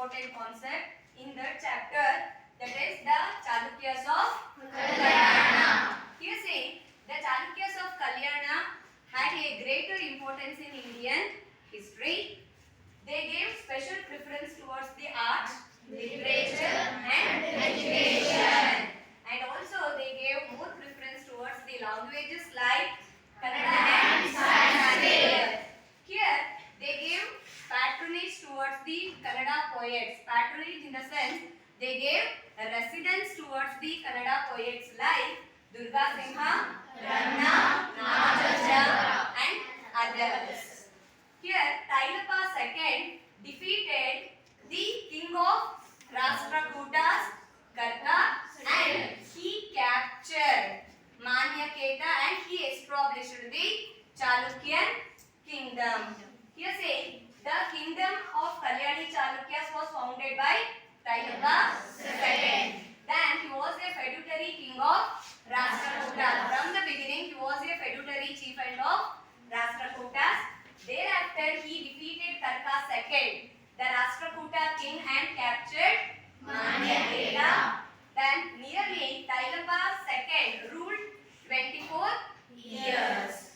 important concept in that chapter, that is the Chalukyas of Kalyana. Here say the Chalukyas of Kalyana had a greater importance in Indian history. They gave special preference towards the arts, literature and education. And also they gave more preference towards the languages like Kannada and Sanskrit. Here they gave patronage towards the Kannada poets. Patronage in the sense they gave residence towards the Kannada poets like Durga Singha, Ranna, Nagaja and others. Here Tailapa II defeated the king of Rashtrakutas, Karka, and he captured Manyaketa and he established the Chalukyan kingdom. Here say the kingdom of Kalyani Chalukyas was founded by Tailapa II. Then he was a feudatory king of Rashtrakutas. From the beginning he was a feudatory chieftain of Rashtrakutas. Thereafter he defeated Karka II, the Rashtrakuta king, and captured Manyaketa. Then nearly Tailapa II ruled 24 years.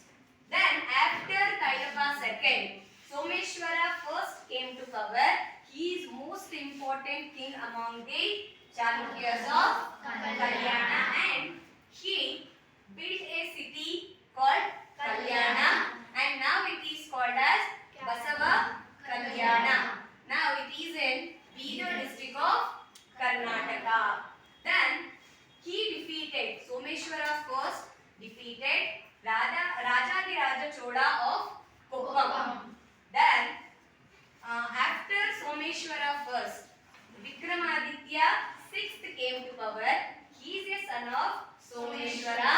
Then after Tailapa II, Someshwara first came to power. He is most important king among the Chalukyas of Kalyana, and he built a city called Kalyana, and now it is called as Basava Kalyana. Now it is in Bidar district of Karnataka. Then he defeated, Someshwara first defeated Rajadiraja Chola of Koppam. Then after Someshwara first, Vikramaditya sixth came to power. He is a son of Someshwara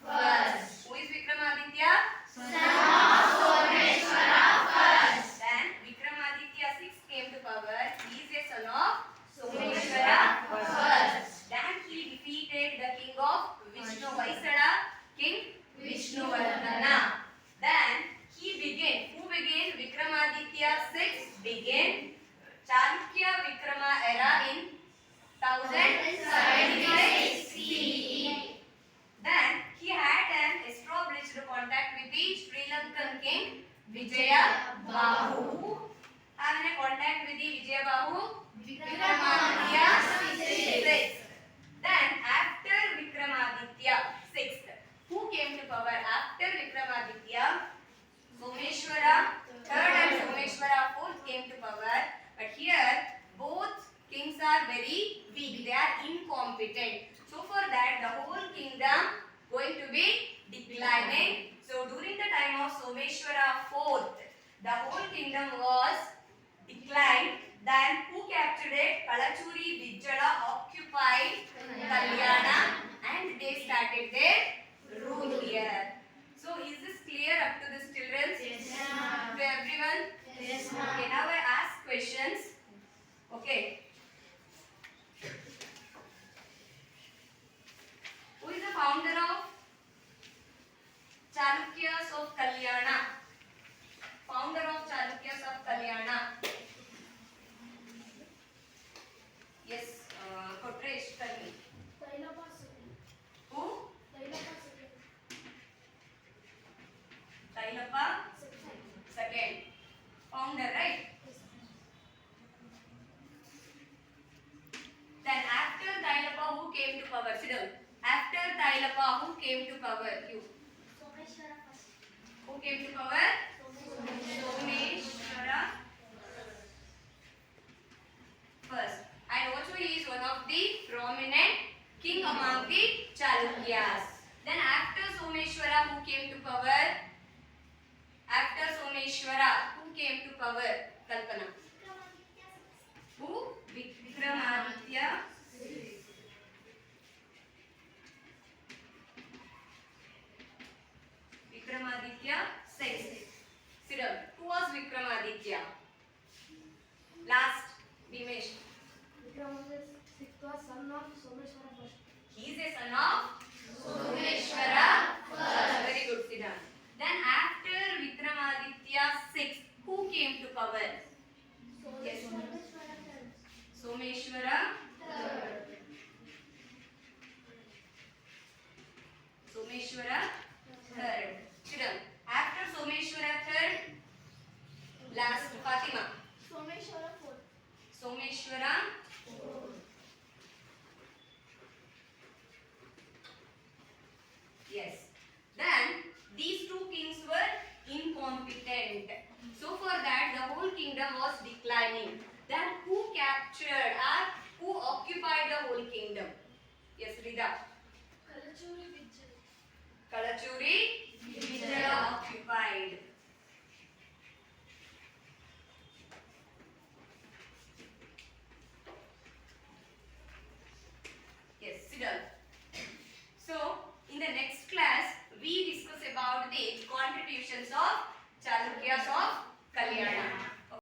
first. Who is Vikramaditya? Son of Someshwara first. Then Vikramaditya sixth came to power. He is a son of Someshwara first. Then he defeated the king of Vishnu Vaisala, King Vishnuvardhana. Then he began. Who began? Vikramaditya sixth began Chalukya Vikrama era in 1076 CE. Then he had an established contact with the Sri Lankan king Vijaya Bahu. Having a contact with the Vijaya Bahu, Vikramaditya sixth. Then after Vikramaditya sixth, who came to power after Vikramaditya? Someshwara third and Someshwara fourth came to power. But here both kings are very weak. They are incompetent. So for that the whole kingdom going to be declining. So during the time of Someshwara fourth, the whole kingdom was declined. Then who captured it? Kalachuri Vijjala occupied Kalyana and they started their rule here. So is this clear up to this children? Yes, ma'am. To everyone? Yes, ma'am. Okay, now I ask questions. Okay. Who is the founder of Chalukyas of Kalyana? Founder of Chalukyas of Kalyana. Yes, Kotresh, tell me. Tailapa II. Who? Tailapa II. Tailapa second. Founder, right? Then after Tailapa, who came to power? Sit down. After Tailapa, who came to power? You. Someshwara first. Who came to power? Someshwara first. And also he is one of the prominent king among the Chalukyas. Then after Someshwara, who came to power? After Someshwara, who came to power? Kalpana. Who? Vikramaditya. Vikramaditya sixth. Sit down. Who was Vikramaditya? Last, Bimesh. Vikramaditya VI was son of Someshwara first. He is a son of Someshwara first. Very good, sit down. Then after Vikramaditya sixth, who came to power? Someshwara Vidha. Kalachuri Vijay. Kalachuri Vijaya occupied. Yes, sit down. So, in the next class, we discuss about the contributions of Chalukyas of Kalyana.